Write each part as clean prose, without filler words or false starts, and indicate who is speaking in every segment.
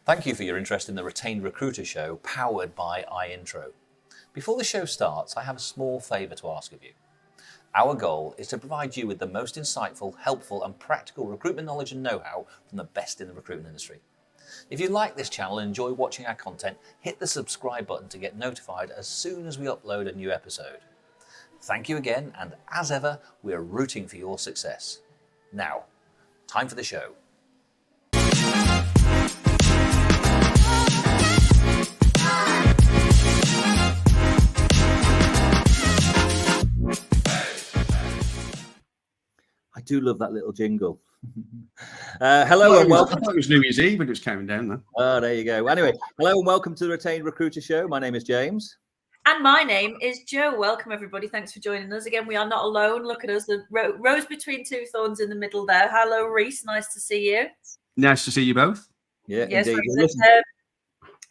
Speaker 1: Thank you for your interest in the Retained Recruiter show powered by iIntro. Before the show starts, I have a small favour to ask of you. Our goal is to provide you with the most insightful, helpful and practical recruitment knowledge and know-how from the best in the recruitment industry. If you like this channel and enjoy watching our content, hit the subscribe button to get notified as soon as we upload a new episode. Thank you again, and as ever, we're rooting for your success. Now, time for the show.
Speaker 2: I do love that little jingle. Hello and welcome.
Speaker 3: I thought it was New Year's Eve when it was counting down then.
Speaker 2: Oh, there you go. Anyway, hello and welcome to the Retained Recruiter show. My name is James.
Speaker 4: And my name is Jo. Welcome, everybody. Thanks for joining us. Again, we are not alone. Look at us, the rose between two thorns in the middle there. Hello, Reese. Nice to see you.
Speaker 3: Nice to see you both.
Speaker 2: Yeah,
Speaker 4: yes,
Speaker 2: indeed.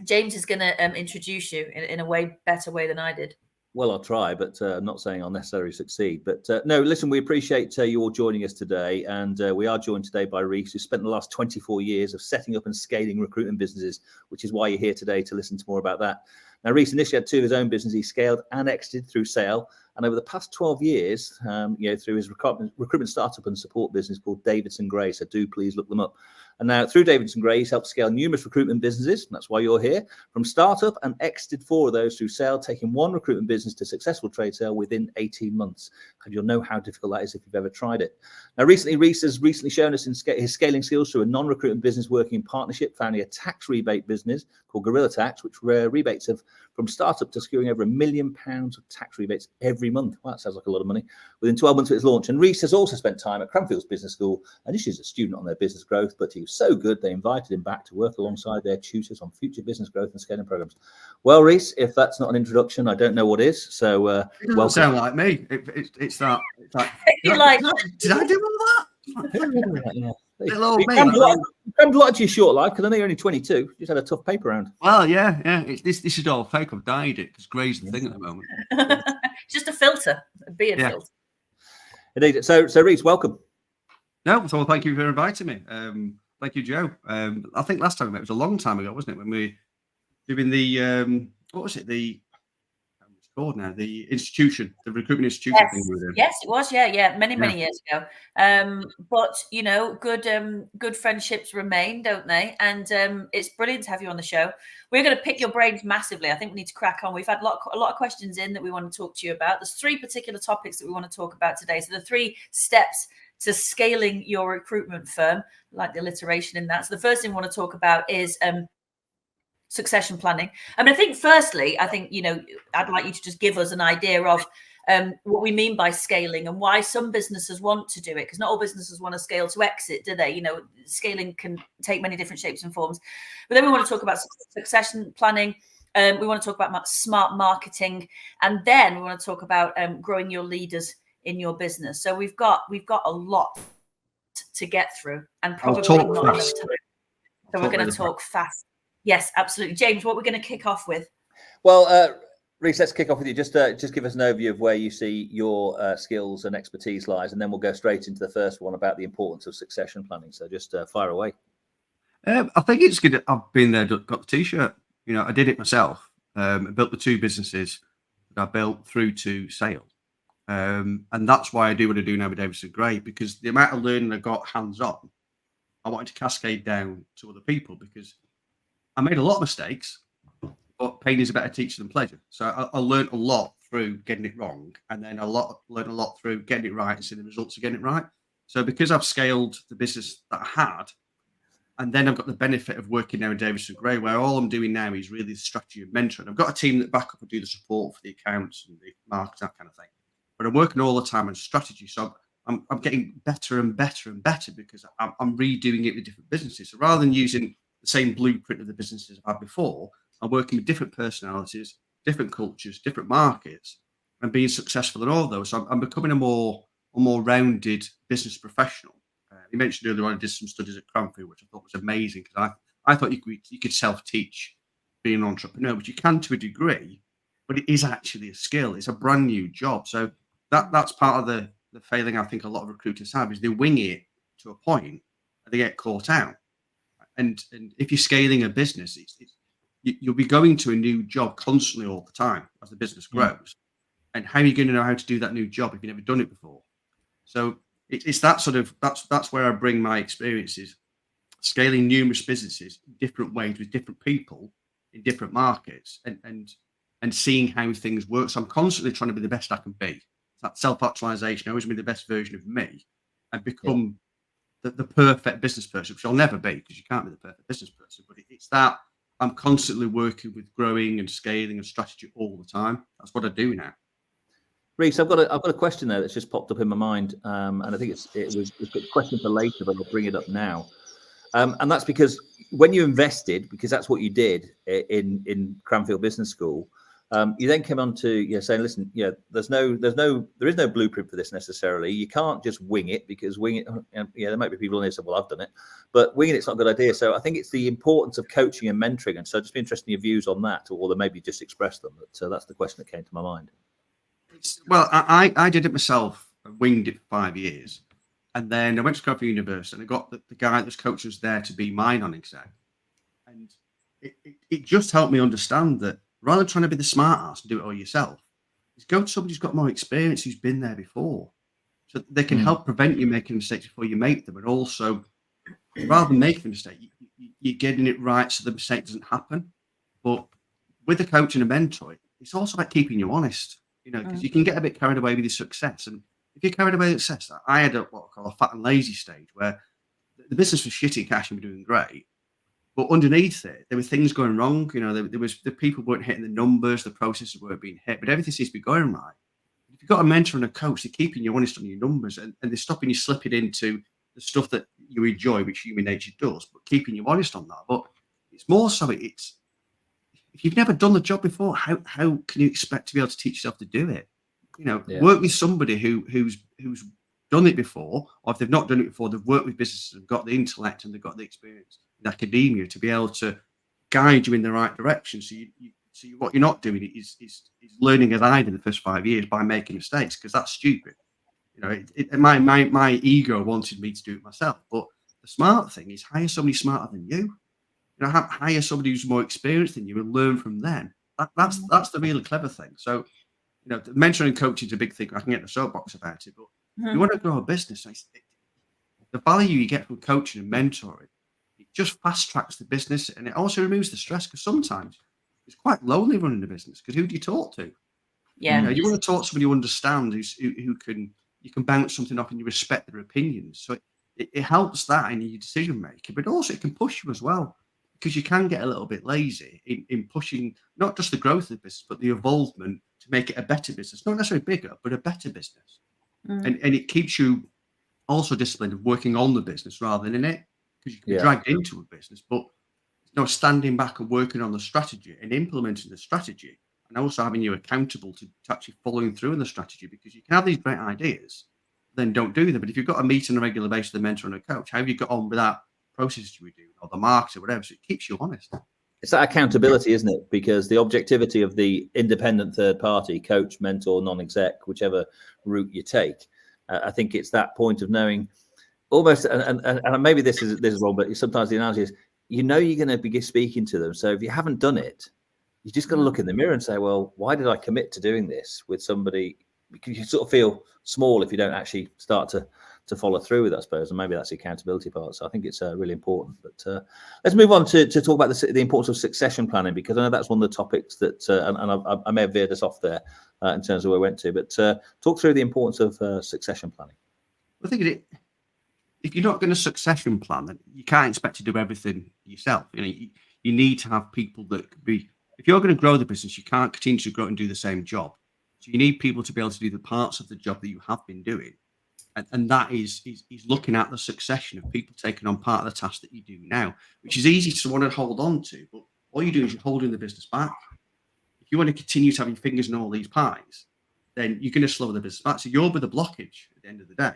Speaker 4: James is going to introduce you in a way better way than I did.
Speaker 2: Well, I'll try, but I'm not saying I'll necessarily succeed. But no, listen, we appreciate you all joining us today. And we are joined today by Reese, who spent the last 24 years of setting up and scaling recruitment businesses, which is why you're here today to listen to more about that. Now, Reese initially had two of his own businesses. He scaled and exited through sale. And over the past 12 years, through his recruitment startup and support business called Davidson Gray. So do please look them up. And now through Davidson Gray, he's helped scale numerous recruitment businesses. That's why you're here. From startup, and exited 4 of those through sale, taking one recruitment business to successful trade sale within 18 months. And you'll know how difficult that is if you've ever tried it. Now, Reese has recently shown us his scaling skills through a non-recruitment business working in partnership, founding a tax rebate business called Gorilla Tax, which rebates from startup to securing over £1 million of tax rebates every month. Well, that sounds like a lot of money. Within 12 months of its launch. And Reese has also spent time at Cranfield's Business School, initially as a student on their business growth, but he was so good they invited him back to work alongside their tutors on future business growth and scaling programs. Well, Reese, if that's not an introduction, I don't know what is. So,
Speaker 3: it doesn't sound like me. It's that. It's like, did I do all that?
Speaker 2: Yeah.
Speaker 3: Hello,
Speaker 2: You crammed a lot into your short life because I know you're only 22. You just had a tough paper round.
Speaker 3: Well, yeah. This is all fake. I've dyed it because grey's the thing at the moment.
Speaker 4: It's just a filter, a beard filter.
Speaker 2: Indeed. So Reese, welcome.
Speaker 3: No, so thank you for inviting me. Thank you, Jo. I think last time we met was a long time ago, wasn't it? When we were doing the what was it? It's called now the institution, the recruitment institution thing we were doing.
Speaker 4: Yes, it was. Yeah, many years ago. But good friendships remain, don't they? And it's brilliant to have you on the show. We're going to pick your brains massively. I think we need to crack on. We've had a lot of questions in that we want to talk to you about. There's 3 particular topics that we want to talk about today. So the 3 steps to scaling your recruitment firm, like the alliteration in that. So the first thing we want to talk about is succession planning. I mean, I think firstly, I'd like you to just give us an idea of what we mean by scaling and why some businesses want to do it, because not all businesses want to scale to exit, do they? Scaling can take many different shapes and forms. But then we want to talk about succession planning. We want to talk about smart marketing, and then we want to talk about growing your leaders in your business. So we've got a lot to get through, and probably not enough time. So we're going to talk fast. Yes, absolutely. James, what we're going to kick off with?
Speaker 2: Well, Reese, let's kick off with you. Just give us an overview of where you see your skills and expertise lies, and then we'll go straight into the first one about the importance of succession planning. So just fire away.
Speaker 3: I think it's good. I've been there, got the T-shirt. I did it myself. I built the 2 businesses that I built through to sale. And that's why I do what I do now with Davidson Gray, because the amount of learning I got hands-on, I wanted to cascade down to other people, because I made a lot of mistakes, but pain is a better teacher than pleasure. So I learned a lot through getting it wrong, and then learned a lot through getting it right and seeing the results of getting it right. So because I've scaled the business that I had, and then I've got the benefit of working now in Davidson Gray, where all I'm doing now is really the strategy and mentoring. I've got a team that back up and do the support for the accounts and the marketing, that kind of thing. But I'm working all the time on strategy. So I'm getting better and better and better, because I'm redoing it with different businesses. So rather than using the same blueprint of the businesses I've had before, I'm working with different personalities, different cultures, different markets, and being successful in all of those. So I'm becoming a more rounded business professional. You mentioned earlier on I did some studies at Cranfield, which I thought was amazing, because I thought you could self-teach being an entrepreneur, which you can to a degree, but it is actually a skill. It's a brand new job. So that's part of the failing I think a lot of recruiters have, is they wing it to a point and they get caught out. And if you're scaling a business, you'll be going to a new job constantly all the time as the business grows. And how are you going to know how to do that new job if you've never done it before? So it's that sort of, that's where I bring my experiences, scaling numerous businesses in different ways with different people in different markets, and seeing how things work. So I'm constantly trying to be the best I can be. It's that self-actualization. I always be the best version of me and become the perfect business person, which I'll never be, because you can't be the perfect business person. But it's that I'm constantly working with growing and scaling and strategy all the time. That's what I do now.
Speaker 2: Reece, I've got a question there that's just popped up in my mind, and I think it was a question for later, but I'll bring it up now. And that's because when you invested, because that's what you did in Cranfield Business School, you then came on to saying, listen, there is no blueprint for this necessarily. You can't just wing it, because there might be people in here who say, well, I've done it, but winging it's not a good idea. So I think it's the importance of coaching and mentoring. And so I'd just be interested in your views on that, or maybe just express them. But that's the question that came to my mind.
Speaker 3: Well, I did it myself. I winged it for 5 years. And then I went to Cranfield University, and I got the guy that was coaching us there to be my non-exec. And it just helped me understand that rather than trying to be the smart ass and do it all yourself, is go to somebody who's got more experience, who's been there before. So they can help prevent you making mistakes before you make them. And also, rather than making a mistake, you're getting it right so the mistake doesn't happen. But with a coach and a mentor, it's also about keeping you honest, because you can get a bit carried away with your success. And if you're carried away with success, I had what I call a fat and lazy stage, where the business was shitty cash and we were doing great. But underneath it, there were things going wrong. There was the people weren't hitting the numbers, the processes weren't being hit, but everything seems to be going right. If you've got a mentor and a coach, they're keeping you honest on your numbers, and they're stopping you slipping into the stuff that you enjoy, which human nature does, but keeping you honest on that. But it's more so, it's if you've never done the job before, how can you expect to be able to teach yourself to do it? Work with somebody who's done it before, or if they've not done it before, they've worked with businesses and got the intellect and they've got the experience in academia to be able to guide you in the right direction. So what you're not doing is learning as I did in the first 5 years by making mistakes, because that's stupid. My ego wanted me to do it myself, but the smart thing is hire somebody smarter than you. Hire somebody who's more experienced than you and learn from them. That's the really clever thing. So, mentoring and coaching is a big thing. I can get the soapbox about it, but if you want to grow a business, the value you get from coaching and mentoring, it just fast tracks the business, and it also removes the stress, because sometimes it's quite lonely running a business, because who do you talk to?
Speaker 4: Yeah.
Speaker 3: You want to talk to somebody who understands, who you can bounce something off and you respect their opinions. So it helps that in your decision making, but also it can push you as well, because you can get a little bit lazy in pushing not just the growth of the business, but the involvement to make it a better business, not necessarily bigger, but a better business. And it keeps you also disciplined of working on the business rather than in it, because you can be dragged into a business, but standing back and working on the strategy and implementing the strategy, and also having you accountable to actually following through on the strategy, because you can have these great ideas, then don't do them. But if you've got a meet on a regular basis with a mentor and a coach, how have you got on with that process you would do, or the market or whatever? So it keeps you honest.
Speaker 2: It's that accountability, isn't it? Because the objectivity of the independent third party, coach, mentor, non-exec, whichever route you take, I think it's that point of knowing almost, and maybe this is wrong, but sometimes the analogy is, you're going to be speaking to them. So if you haven't done it, you just got to look in the mirror and say, well, why did I commit to doing this with somebody? Because you sort of feel small if you don't actually start to follow through with it, I suppose, and maybe that's the accountability part. So I think it's really important. But let's move on to talk about the importance of succession planning, because I know that's one of the topics that, and I may have veered us off there in terms of where we went to, but talk through the importance of succession planning.
Speaker 3: I think if you're not going to succession plan, then you can't expect to do everything yourself. You need to have people that could be, if you're going to grow the business, you can't continue to grow and do the same job. So you need people to be able to do the parts of the job that you have been doing. And that is looking at the succession of people taking on part of the task that you do now, which is easy to want to hold on to, but all you're doing is you're holding the business back. If you want to continue to have your fingers in all these pies, then you're going to slow the business back. So you'll be the blockage at the end of the day.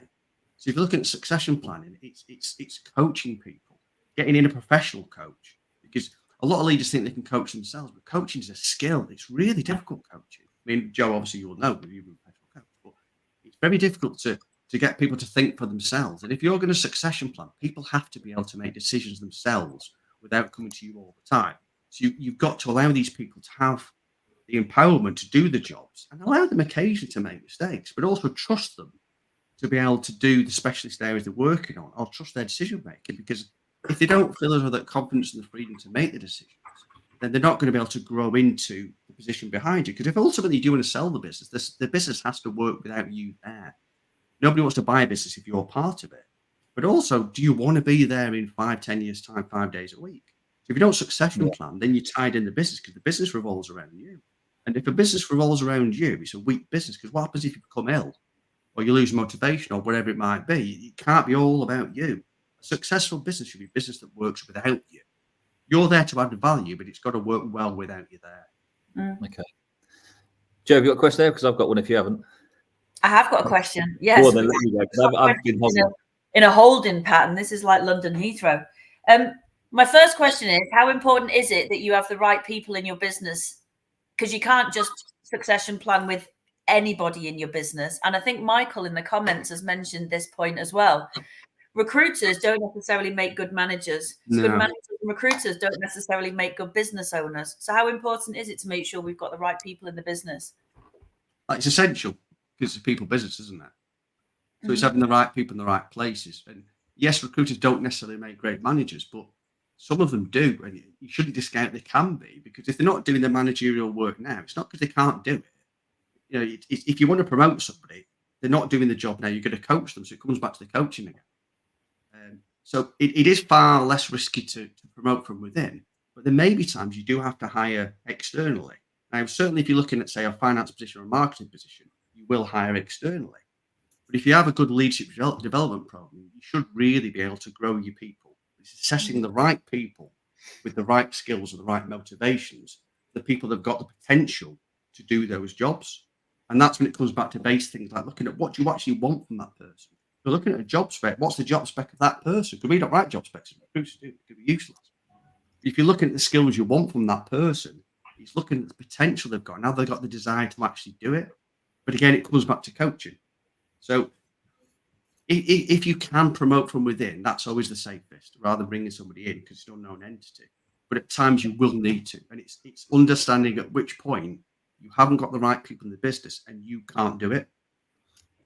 Speaker 3: So if you're looking at succession planning, it's coaching people, getting in a professional coach, because a lot of leaders think they can coach themselves, but coaching is a skill. It's really difficult coaching. I mean, Joe, obviously you will know, you've been a professional coach, but it's very difficult to to get people to think for themselves. And if you're going to succession plan, people have to be able to make decisions themselves without coming to you all the time. So you've got to allow these people to have the empowerment to do the jobs and allow them occasionally to make mistakes, but also trust them to be able to do the specialist areas they're working on, or trust their decision making. Because if they don't feel as though that confidence and the freedom to make the decisions, then they're not going to be able to grow into the position behind you. Because if ultimately you want to sell the business, the business has to work without you there. Nobody wants to buy a business if you're part of it. But also, do you want to be there in 5-10 years' time, 5 days a week? So if you don't succession plan, then you're tied in the business because the business revolves around you. And if a business revolves around you, it's a weak business. Because what happens if you become ill or you lose motivation or whatever it might be? It can't be all about you. A successful business should be a business that works without you. You're there to add value, but it's got to work well without you there.
Speaker 2: Okay. Joe, have you got a question there? Because I've got one if you haven't.
Speaker 4: I have got a question. Yes.
Speaker 2: Well, then, let me go, 'cause I've been hovering.
Speaker 4: In a holding pattern. This is like London Heathrow. My first question is, how important is it that you have the right people in your business? Because you can't just succession plan with anybody in your business. And I think Michael in the comments has mentioned this point as well. Recruiters don't necessarily make good managers.
Speaker 3: No.
Speaker 4: Good managers and recruiters don't necessarily make good business owners. So how important is it to make sure we've got the right people in the business?
Speaker 3: It's essential because it's a people business, isn't it? So it's having the right people in the right places. And yes, recruiters don't necessarily make great managers, but some of them do. And you shouldn't discount they can be, because if they're not doing the managerial work now, it's not because they can't do it. You know, if you want to promote somebody, they're not doing the job now, you're going to coach them. So it comes back to the coaching again. So it is far less risky to promote from within, but there may be times you do have to hire externally. Now, certainly if you're looking at, say, a finance position or a marketing position, you will hire externally. But if you have a good leadership development program, you should really be able to grow your people. It's assessing the right people with the right skills and the right motivations, the people that have got the potential to do those jobs. And that's when it comes back to base things like looking at what do you actually want from that person. We're looking at a job spec. What's the job spec of that person? Because we don't write job specs. Recruiters do. It could be useless. If you're looking at the skills you want from that person, it's looking at the potential they've got. Now they've got the desire to actually do it. But again, it comes back to coaching. So if you can promote from within, that's always the safest, rather than bringing somebody in because it's an unknown entity. But at times you will need to. And it's understanding at which point you haven't got the right people in the business and you can't do it.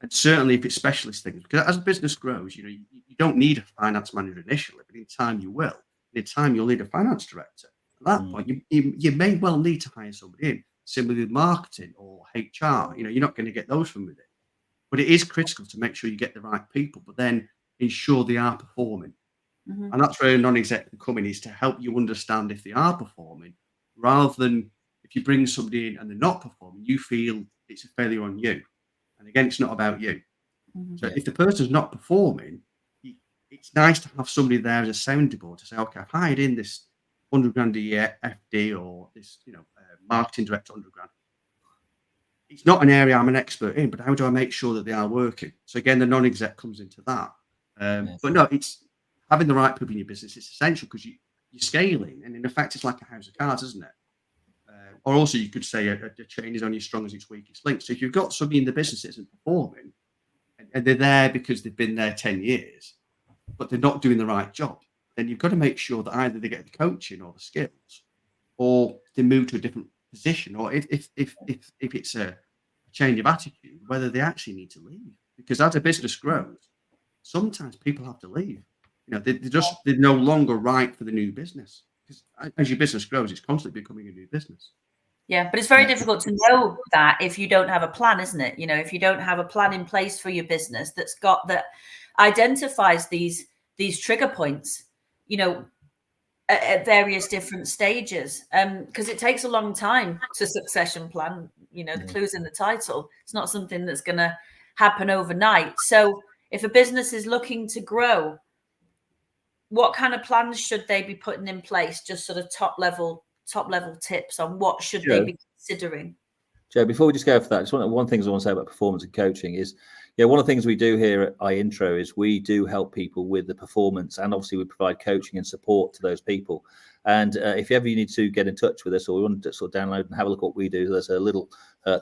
Speaker 3: And certainly if it's specialist things, because as a business grows, you don't need a finance manager initially, but in time you will. In time you'll need a finance director. At that point, you may well need to hire somebody in, similarly with marketing or HR. You're not going to get those from within. But it is critical to make sure you get the right people, but then ensure they are performing. And that's where a non-exec can come in, is to help you understand if they are performing, rather than if you bring somebody in and they're not performing, you feel it's a failure on you. And again, it's not about you. So if the person's not performing, it's nice to have somebody there as a sounding board to say, okay, I've hired in this 100 grand a year FD or this, marketing director 100 grand. It's not an area I'm an expert in, but how do I make sure that they are working? So again, the non-exec comes into that. But no, it's having the right people in your business. It's essential because you're scaling, and in effect, it's like a house of cards, isn't it? Or also, you could say a chain is only as strong as its weakest link. So if you've got somebody in the business that isn't performing, and they're there because they've been there 10 years, but they're not doing the right job, then you've got to make sure that either they get the coaching or the skills, or they move to a different position, or if it's a change of attitude, whether they actually need to leave. Because as a business grows, sometimes people have to leave. They're no longer right for the new business. Because as your business grows, it's constantly becoming a new business.
Speaker 4: Yeah, but it's very difficult to know that if you don't have a plan, isn't it? If you don't have a plan in place for your business that identifies these trigger points, at various different stages, because it takes a long time to succession plan. The clue's in the title. It's not something that's going to happen overnight. So if a business is looking to grow, what kind of plans should they be putting in place? Just sort of top level tips on what should they be considering.
Speaker 2: Joe, before we just go for that, just one thing I want to say about performance and coaching is, Yeah, one of the things we do here at iIntro is we do help people with the performance, and obviously we provide coaching and support to those people. And if ever you need to get in touch with us, or we want to sort of download and have a look at what we do, there's a little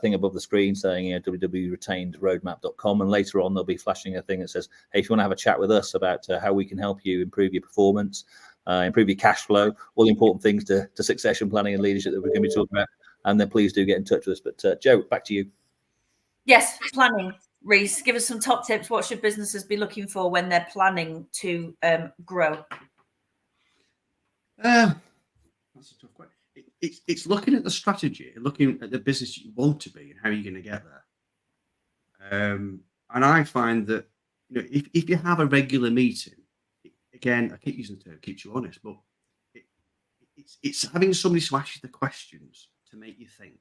Speaker 2: thing above the screen saying www.retainedroadmap.com, and later on there'll be flashing a thing that says, hey, if you want to have a chat with us about how we can help you improve your performance, improve your cash flow, all the important things to succession planning and leadership that we're going to be talking about, and then please do get in touch with us. But Joe, back to you.
Speaker 4: Yes, planning. Reese, give us some top tips. What should businesses be looking for when they're planning to grow?
Speaker 3: That's a tough question. It's looking at the strategy, looking at the business you want to be, and how you're going to get there. And I find that if you have a regular meeting, again, I keep using the term keeps you honest, but it's having somebody to ask you the questions to make you think.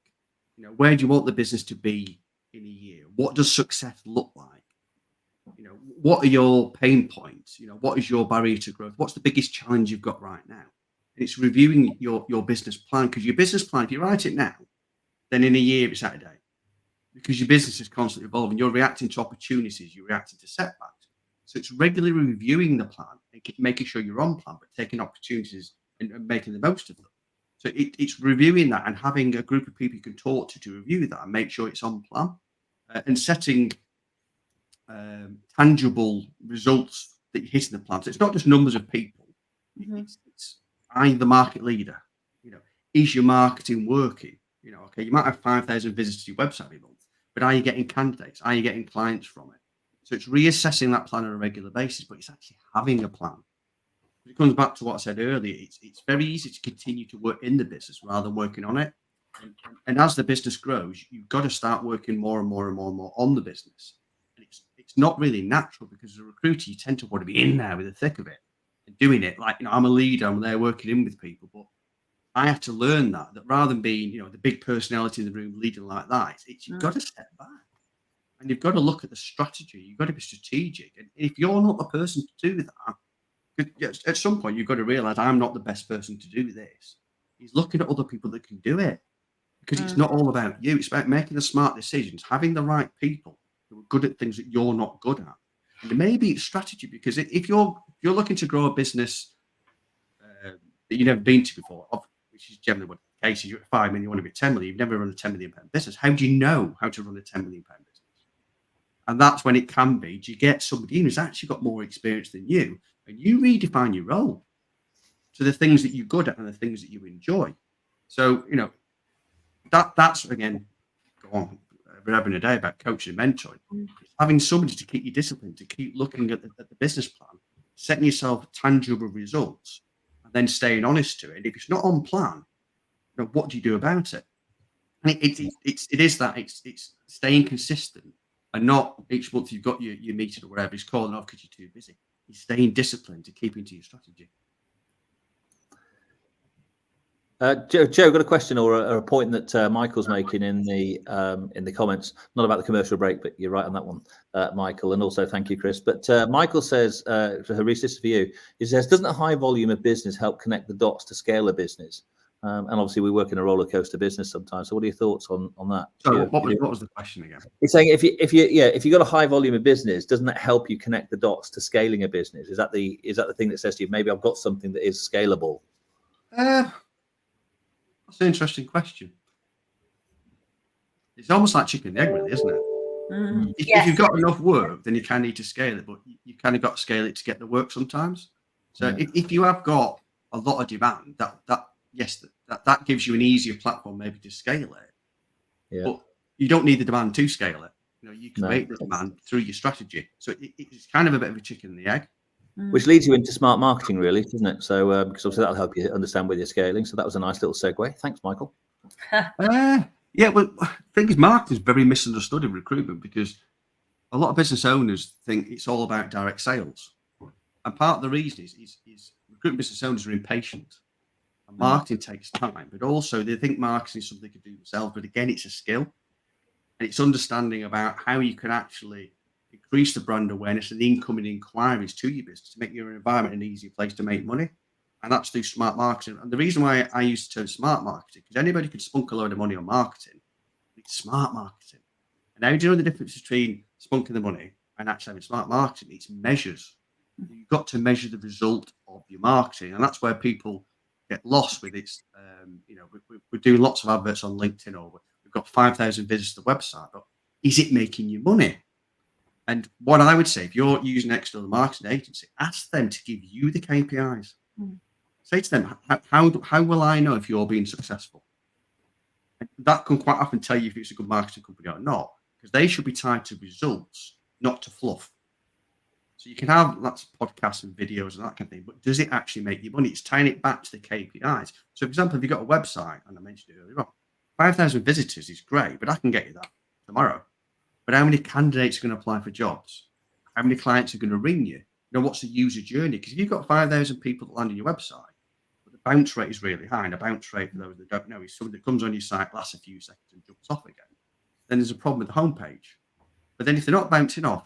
Speaker 3: Where do you want the business to be in a year? What does success look like? What are your pain points? What is your barrier to growth? What's the biggest challenge you've got right now? And it's reviewing your business plan, because your business plan, if you write it now, then in a year it's out of date, because your business is constantly evolving. You're reacting to opportunities, you're reacting to setbacks. So it's regularly reviewing the plan and making sure you're on plan, but taking opportunities and making the most of them. So it's reviewing that and having a group of people you can talk to review that and make sure it's on plan, and setting tangible results that you're hitting the plan. So it's not just numbers of people. It's are you the market leader? Is your marketing working? Okay, you might have 5,000 visitors to your website every month, but are you getting candidates? Are you getting clients from it? So it's reassessing that plan on a regular basis, but it's actually having a plan. It comes back to what I said earlier. It's very easy to continue to work in the business rather than working on it. And as the business grows, you've got to start working more and more and more and more on the business. And it's not really natural, because as a recruiter, you tend to want to be in there with the thick of it and doing it. Like, I'm a leader, I'm there working in with people, but I have to learn that rather than being, the big personality in the room leading like that, you've got to step back and you've got to look at the strategy. You've got to be strategic. And if you're not the person to do that, at some point, you've got to realize I'm not the best person to do this. He's looking at other people that can do it, because it's not all about you. It's about making the smart decisions, having the right people who are good at things that you're not good at. And maybe it's strategy, because if you're looking to grow a business that you've never been to before, which is generally what the case is, you're at 5 million, you want to be 10 million, you've never run a 10 million pound business. How do you know how to run a 10 million pound business? And that's when it can be, do you get somebody who's actually got more experience than you, and you redefine your role to the things that you're good at and the things that you enjoy. So, that's, again, go on, we're having a day about coaching and mentoring. Having somebody to keep you disciplined, to keep looking at the business plan, setting yourself tangible results, and then staying honest to it. And if it's not on plan, what do you do about it? And it's staying consistent, and not each month you've got your meeting or whatever, it's calling off because you're too busy. It's staying disciplined to keeping to your strategy.
Speaker 2: Joe, got a question or a point that Michael's making in the comments, not about the commercial break, but you're right on that one, Michael, and also thank you, Chris. But Michael says, Reece, this is for you. He says, doesn't a high volume of business help connect the dots to scale a business? And obviously, we work in a roller coaster business sometimes. So, what are your thoughts on that?
Speaker 3: So, what was the question again?
Speaker 2: It's saying if you got a high volume of business, doesn't that help you connect the dots to scaling a business? Is that the thing that says to you, maybe I've got something that is scalable?
Speaker 3: That's an interesting question. It's almost like chicken and egg, really, isn't it? If you've got enough work, then you kind of need to scale it, but you kind of got to scale it to get the work sometimes. So if you have got a lot of demand, that gives you an easier platform maybe to scale it. Yeah. But you don't need the demand to scale it. You can create the demand through your strategy. So it's kind of a bit of a chicken and the egg.
Speaker 2: Which leads you into smart marketing, really, doesn't it? So, because obviously that'll help you understand where you're scaling. So that was a nice little segue. Thanks, Michael.
Speaker 3: Yeah, well, I think marketing is very misunderstood in recruitment, because a lot of business owners think it's all about direct sales. And part of the reason is recruitment business owners are impatient. And marketing takes time, but also they think marketing is something they can do themselves. But again, it's a skill. And it's understanding about how you can actually increase the brand awareness and the incoming inquiries to your business to make your environment an easier place to make money. And that's through smart marketing. And the reason why I use the term smart marketing, because anybody can spunk a load of money on marketing. It's smart marketing. And how do you know the difference between spunking the money and actually having smart marketing, it's measures. You've got to measure the result of your marketing, and that's where people get lost with it. We're doing lots of adverts on LinkedIn, or we've got 5,000 visits to the website, but is it making you money? And what I would say, if you're using an external marketing agency, ask them to give you the KPIs. Say to them, how will I know if you're being successful? And that can quite often tell you if it's a good marketing company or not, because they should be tied to results, not to fluff. So you can have lots of podcasts and videos and that kind of thing, but does it actually make you money? It's tying it back to the KPIs. So, for example, if you've got a website, and I mentioned it earlier on, 5,000 visitors is great, but I can get you that tomorrow. But how many candidates are going to apply for jobs? How many clients are going to ring you? What's the user journey? Because if you've got 5,000 people that land on your website, but the bounce rate is really high, and a bounce rate, for those that don't know, is something that comes on your site, lasts a few seconds and jumps off again, then there's a problem with the homepage. But then if they're not bouncing off,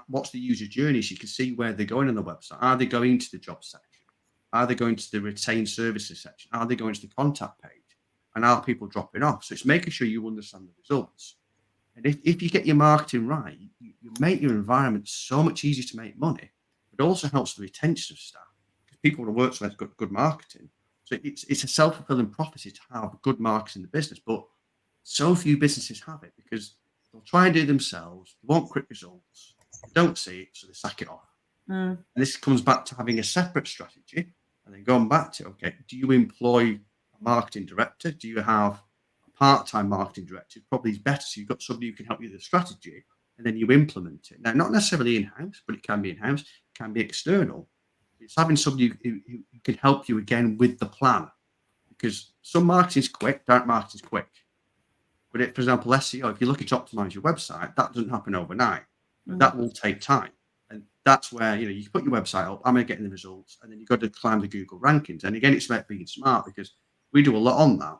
Speaker 3: what's the user journey? So you can see where they're going on the website. Are they going to the job section? Are they going to the retained services section? Are they going to the contact page? And are people dropping off? So it's making sure you understand the results. And if you get your marketing right, you make your environment so much easier to make money. It also helps the retention of staff, because people want to work somewhere that's got good marketing. So it's a self-fulfilling prophecy to have good marketing in the business, but so few businesses have it because they'll try and do it themselves. They want quick results. They don't see it, so they sack it off. And this comes back to having a separate strategy, and then going back to, okay, do you employ a marketing director? Do you have a part-time marketing director? Probably is better. So you've got somebody who can help you with the strategy, and then you implement it. Now, not necessarily in-house, but it can be in-house, it can be external. It's having somebody who can help you again with the plan, because some marketing is quick, direct marketing is quick. But for example, SEO, if you're looking to optimize your website, that doesn't happen overnight. That will take time. And that's where, you can put your website up, am I getting the results? And then you've got to climb the Google rankings. And again, it's about being smart, because we do a lot on that.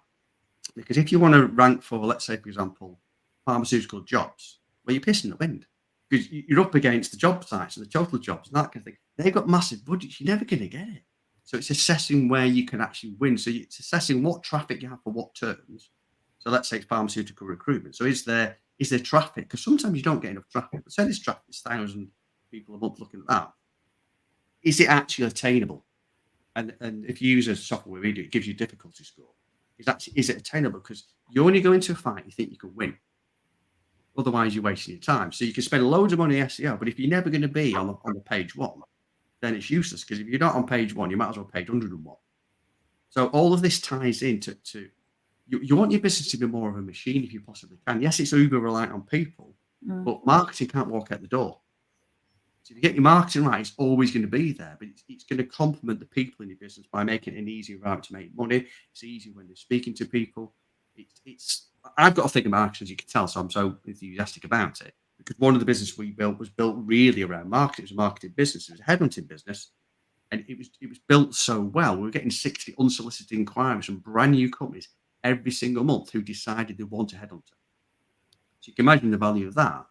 Speaker 3: Because if you want to rank for, let's say, for example, pharmaceutical jobs, well, you're pissing the wind, because you're up against the job sites and the total jobs and that kind of thing. They've got massive budgets. You're never going to get it. So it's assessing where you can actually win. So it's assessing what traffic you have for what terms. So let's say it's pharmaceutical recruitment. So is there traffic? Because sometimes you don't get enough traffic. But say this traffic is 1,000 people a month looking at that. Is it actually attainable? And if you use a software we do, it gives you a difficulty score. Is it attainable? Because you only go into a fight you think you can win. Otherwise, you're wasting your time. So you can spend loads of money on SEO, but if you're never going to be on the page one, then it's useless. Because if you're not on page one, you might as well page 101. So all of this ties into you want your business to be more of a machine if you possibly can. Yes, it's uber reliant on people, but marketing can't walk out the door. So if you get your marketing right, it's always going to be there, but it's going to complement the people in your business by making it an easy environment to make money. It's easy when they're speaking to people. I've got a thing of marketing, as you can tell, so I'm so enthusiastic about it, because one of the business we built was built really around marketing. It was a marketing business. It was a headhunting business. And it was built so well. We were getting 60 unsolicited inquiries from brand new companies every single month who decided they want a headhunter. So you can imagine the value of that.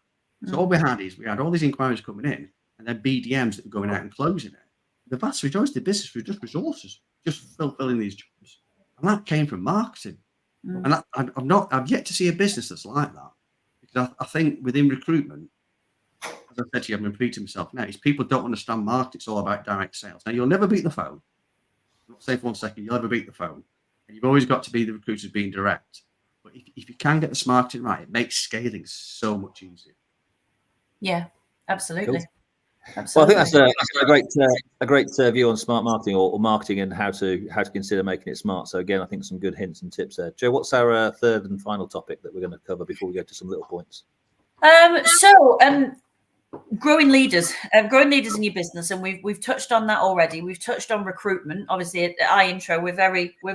Speaker 3: So all we had all these inquiries coming in, and then BDMs that were going out and closing it. The vast majority of the business was just resources, just fulfilling these jobs. And that came from marketing. And I've yet to see a business that's like that. Because I think within recruitment, as I said to you, I'm repeating myself now, is people don't understand marketing. It's all about direct sales. Now, you'll never beat the phone. I'm not saying for 1 second, you'll never beat the phone. And you've always got to be the recruiters being direct. But if you can get the marketing right, it makes scaling so much easier.
Speaker 4: Yeah, absolutely.
Speaker 2: Cool.
Speaker 4: Absolutely.
Speaker 2: Well, I think that's a great view on smart marketing or marketing and how to consider making it smart. So again, I think some good hints and tips there. Joe, what's our third and final topic that we're going to cover before we go to some little points?
Speaker 4: Growing leaders in your business, and we've touched on that already. We've touched on recruitment. Obviously, at iIntro, we're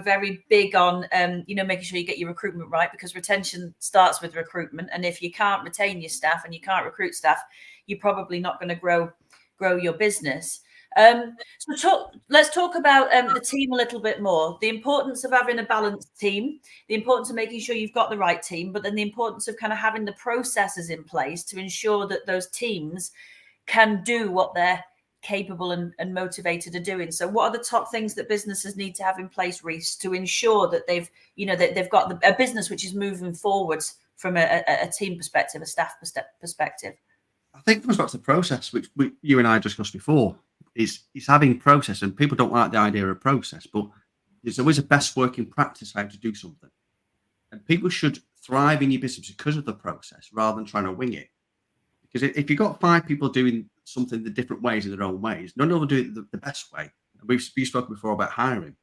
Speaker 4: very big on making sure you get your recruitment right, because retention starts with recruitment. And if you can't retain your staff and you can't recruit staff, you're probably not going to grow your business. Let's talk about the team a little bit more. The importance of having a balanced team, the importance of making sure you've got the right team, but then the importance of kind of having the processes in place to ensure that those teams can do what they're capable and motivated of doing. So what are the top things that businesses need to have in place, Reece, to ensure that they've got a business which is moving forwards from a team perspective, a staff perspective?
Speaker 3: I think it comes back to the process, which you and I discussed before. Is having process, and people don't like the idea of process, but there's always a best working practice how to do something. And people should thrive in your business because of the process rather than trying to wing it. Because if you've got 5 people doing something the different ways in their own ways, none of them will do it the best way. And we've spoken before about hiring.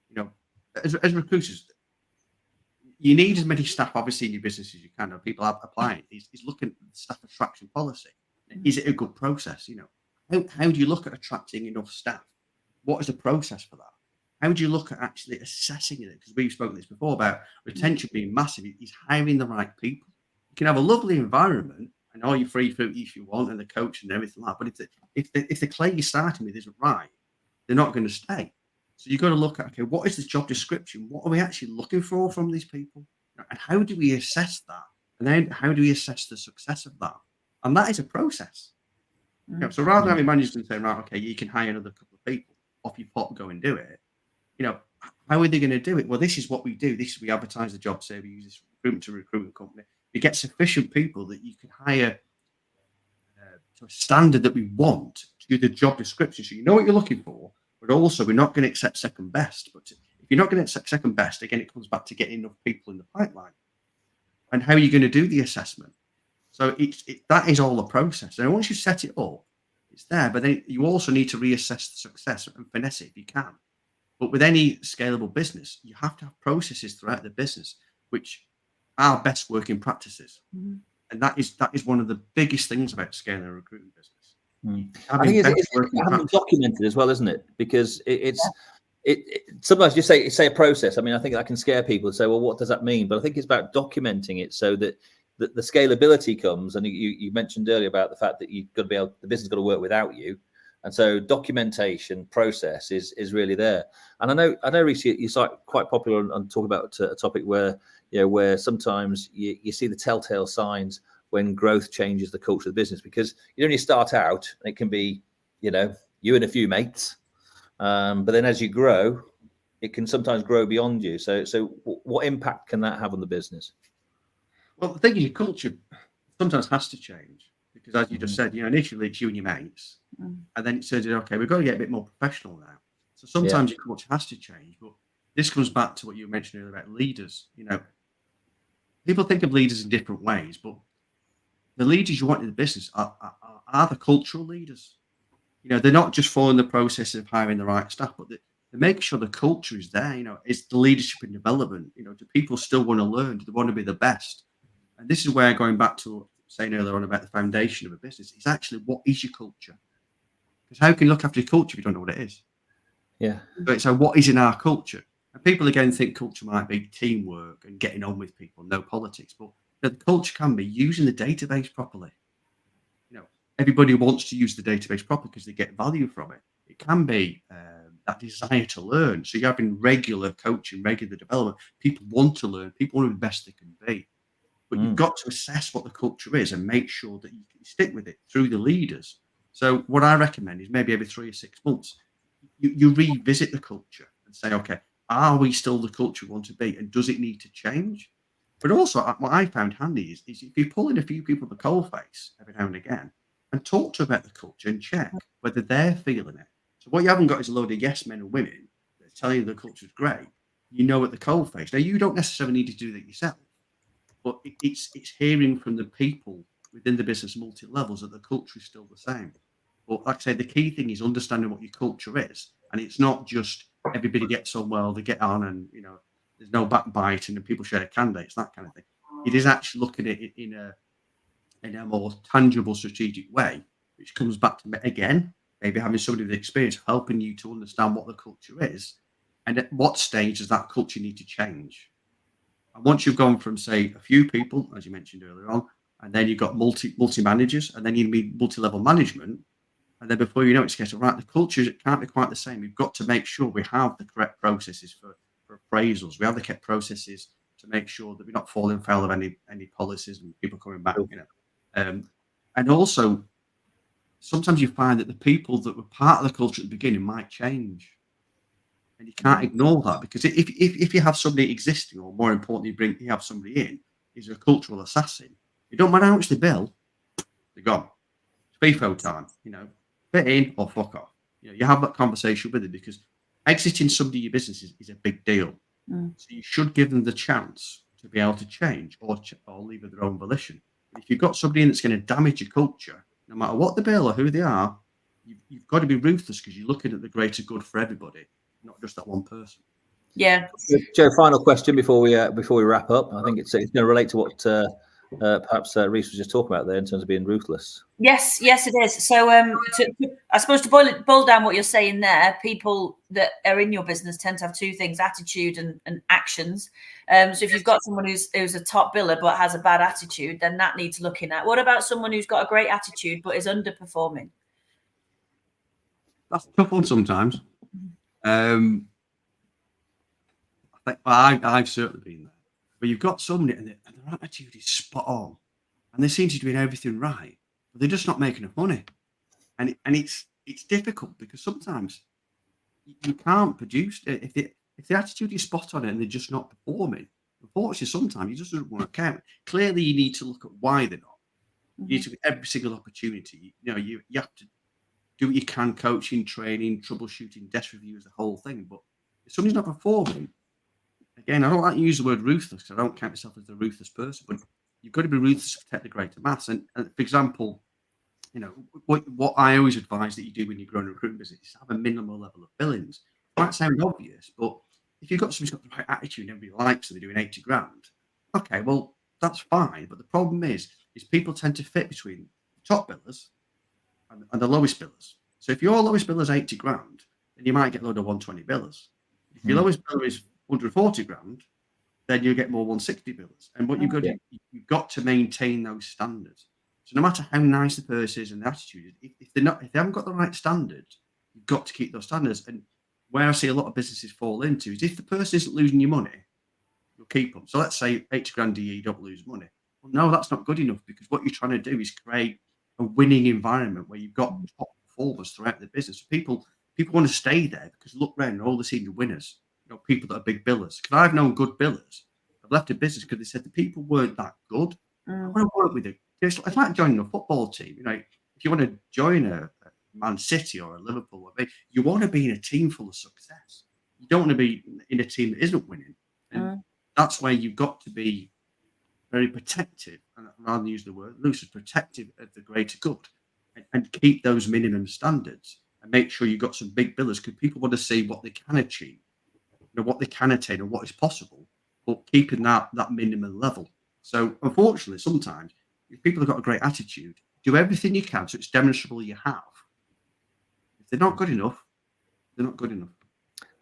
Speaker 3: You know, as recruiters, you need as many staff, obviously, in your business as you can. And people are applying. Is looking at the staff attraction policy. Is it a good process? You know, how do you look at attracting enough staff? What is the process for that? How do you look at actually assessing it? Because we've spoken this before about retention being massive. Is hiring the right people. You can have a lovely environment and all your free food if you want, and the coach and everything like that. But if the clay you're starting with isn't right, they're not going to stay. So you've got to look at, okay, what is the job description? What are we actually looking for from these people? And how do we assess that? And then how do we assess the success of that? And that is a process. You know, so rather than having managers and saying, right, okay, you can hire another couple of people off your pot, go and do it. You know, how are they going to do it? Well, this is what we do. This is we advertise the job, say we use this recruitment company. We get sufficient people that you can hire to a standard that we want to do the job description. So you know what you're looking for, but also we're not going to accept second best. But if you're not going to accept second best, again, it comes back to getting enough people in the pipeline. And how are you going to do the assessment? So that is all a process. And once you set it up, it's there. But then you also need to reassess the success and finesse it if you can. But with any scalable business, you have to have processes throughout the business, which are best working practices. And that is one of the biggest things about scaling a recruitment business.
Speaker 2: I think it's having documented as well, isn't it? Because sometimes you say a process. I mean, I think that can scare people and say, well, what does that mean? But I think it's about documenting it so that the scalability comes. And you mentioned earlier about the fact that you've got to be able, the business has got to work without you. And so documentation process is really there. And I know, Reece, you're quite popular on talking about a topic where, you know, where sometimes you see the telltale signs when growth changes the culture of the business, because you only start out and it can be, you know, you and a few mates. But then as you grow, it can sometimes grow beyond you. So what impact can that have on the business?
Speaker 3: Well, the thing is, your culture sometimes has to change. Because as you just said, you know, initially it's you and your mates, and then it says, okay, we've got to get a bit more professional now. So sometimes your culture has to change. But this comes back to what you mentioned earlier about leaders. You know, people think of leaders in different ways, but the leaders you want in the business are the cultural leaders. You know, they're not just following the process of hiring the right staff, but they make sure the culture is there. You know, it's the leadership and development. You know, do people still want to learn? Do they want to be the best? And this is where, going back to saying earlier on about the foundation of a business, is actually what is your culture? Because how can you look after your culture if you don't know what it is?
Speaker 2: Yeah.
Speaker 3: So what is in our culture? And people again think culture might be teamwork and getting on with people, no politics. But the culture can be using the database properly. You know, everybody wants to use the database properly because they get value from it. It can be that desire to learn. So you're having regular coaching, regular development. People want to learn. People want to be the best they can be. But you've got to assess what the culture is and make sure that you can stick with it through the leaders. So what I recommend is maybe every 3 or 6 months, you revisit the culture and say, okay, are we still the culture we want to be? And does it need to change? But also what I found handy is if you pull in a few people at the coalface every now and again and talk to them about the culture and check whether they're feeling it. So what you haven't got is a load of yes men and women that tell you the culture's great. You know at the coalface. Now, you don't necessarily need to do that yourself. But it's hearing from the people within the business multi-levels that the culture is still the same. But like I say, the key thing is understanding what your culture is. And it's not just everybody gets on well, they get on and, you know, there's no backbiting and people share candidates, that kind of thing. It is actually looking at it in a more tangible, strategic way, which comes back to, again, maybe having somebody with experience helping you to understand what the culture is and at what stage does that culture need to change. And once you've gone from, say, a few people, as you mentioned earlier on, and then you've got multi managers, and then you need multi-level management, and then before you know it's getting right, the culture can't be quite the same. We've got to make sure we have the correct processes for appraisals. We have the correct processes to make sure that we're not falling foul of any policies and people coming back. You know, and also sometimes you find that the people that were part of the culture at the beginning might change. And you can't ignore that, because if you have somebody existing, or more importantly, you have somebody in, who's a cultural assassin, it don't matter how much they bill, they're gone. FIFO time, fit in or fuck off. You have that conversation with them, because exiting somebody in your business is a big deal. So you should give them the chance to be able to change or leave of their own volition. But if you've got somebody in that's going to damage your culture, no matter what the bill or who they are, you've got to be ruthless, because you're looking at the greater good for everybody, not just that one person.
Speaker 4: Yeah.
Speaker 2: Joe, final question before we wrap up. I think it's going to relate to what perhaps Reece was just talking about there in terms of being ruthless.
Speaker 4: Yes, it is. So, I suppose to boil down what you're saying there, people that are in your business tend to have two things: attitude and actions. So, if you've got someone who's a top biller but has a bad attitude, then that needs looking at. What about someone who's got a great attitude but is underperforming?
Speaker 3: That's a tough one sometimes. I've certainly been there. But you've got somebody and their attitude is spot on, and they seem to be doing everything right, but they're just not making enough money. And it's difficult, because sometimes you can't produce if the attitude is spot on and they're just not performing. Unfortunately, sometimes it just doesn't work out. Clearly, you need to look at why they're not. You need to be every single opportunity. You have to do what you can: coaching, training, troubleshooting, desk reviews, the whole thing. But if somebody's not performing, again, I don't like to use the word ruthless, because I don't count myself as a ruthless person, but you've got to be ruthless to protect the greater mass. And for example, what I always advise that you do when you're growing a recruitment business is have a minimal level of billings. It might sound obvious, but if you've got somebody who's got the right attitude and everybody likes them, they're doing 80 grand, okay, well, that's fine. But the problem is people tend to fit between the top billers and the lowest billers. So if your lowest biller's 80 grand, then you might get a load of 120 billers. If your lowest biller is 140 grand, then you get more 160 billers. And what you've got to maintain those standards. So no matter how nice the person is and the attitude is, if they haven't got the right standards, you've got to keep those standards. And where I see a lot of businesses fall into is, if the person isn't losing your money, you'll keep them. So let's say 80 grand a year, you don't lose money. Well, no, that's not good enough, because what you're trying to do is create a winning environment where you've got top performers throughout the business. People want to stay there, because look around, all the senior winners, people that are big billers. Because I've known good billers have left a business because they said the people weren't that good. I want to work with it. It's like joining a football team. If you want to join a Man City or a Liverpool, you want to be in a team full of success. You don't want to be in a team that isn't winning. And that's where you've got to be very protective, and rather than use the word loose, protective of the greater good, and keep those minimum standards, and make sure you've got some big billers, because people want to see what they can achieve, what they can attain and what is possible, but keeping that minimum level. So unfortunately, sometimes if people have got a great attitude, do everything you can so it's demonstrable you have. If they're not good enough, they're not good enough.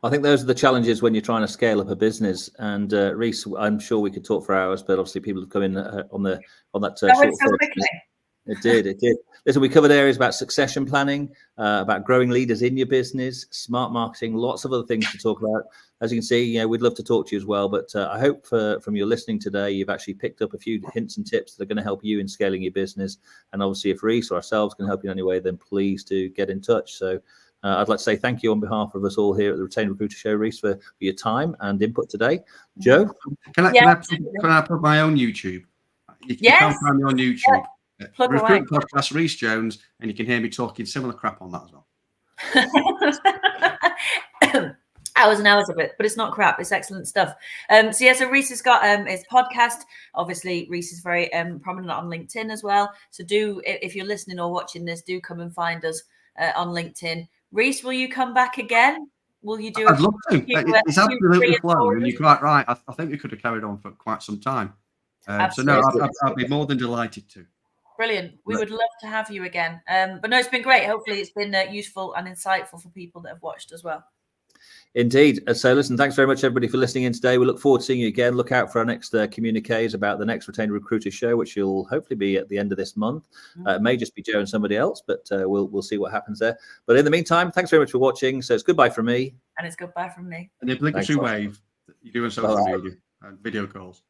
Speaker 2: I think those are the challenges when you're trying to scale up a business. And Reece, I'm sure we could talk for hours, but obviously people have come in on that. It did. Listen, we covered areas about succession planning, about growing leaders in your business, smart marketing, lots of other things to talk about. As you can see, we'd love to talk to you as well. But I hope from your listening today, you've actually picked up a few hints and tips that are going to help you in scaling your business. And obviously, if Reece or ourselves can help you in any way, then please do get in touch. So I'd like to say thank you on behalf of us all here at the Retained Recruiter Show, Reece, for your time and input today. Joe?
Speaker 3: Can I put my own YouTube? You can find me on YouTube. Recruit podcast, Reece Jones, and you can hear me talking similar crap on that as well.
Speaker 4: Hours and hours of it, but it's not crap. It's excellent stuff. So Reece has got his podcast. Obviously, Reece is very prominent on LinkedIn as well. So if you're listening or watching this, do come and find us on LinkedIn. Reece, will you come back again? Will you do?
Speaker 3: I'd love to. It's absolutely flowing, and you're quite right. I think we could have carried on for quite some time. So no, I'd be more than delighted to.
Speaker 4: Brilliant. We would love to have you again. But no, it's been great. Hopefully it's been useful and insightful for people that have watched as well.
Speaker 2: Indeed. So listen, thanks very much, everybody, for listening in today. We look forward to seeing you again. Look out for our next communiques about the next Retained Recruiter show, which will hopefully be at the end of this month. It may just be Joe and somebody else, but we'll see what happens there. But in the meantime, thanks very much for watching. So it's goodbye from me.
Speaker 4: And it's goodbye from me.
Speaker 3: And the obligatory wave that you do on social media and video calls.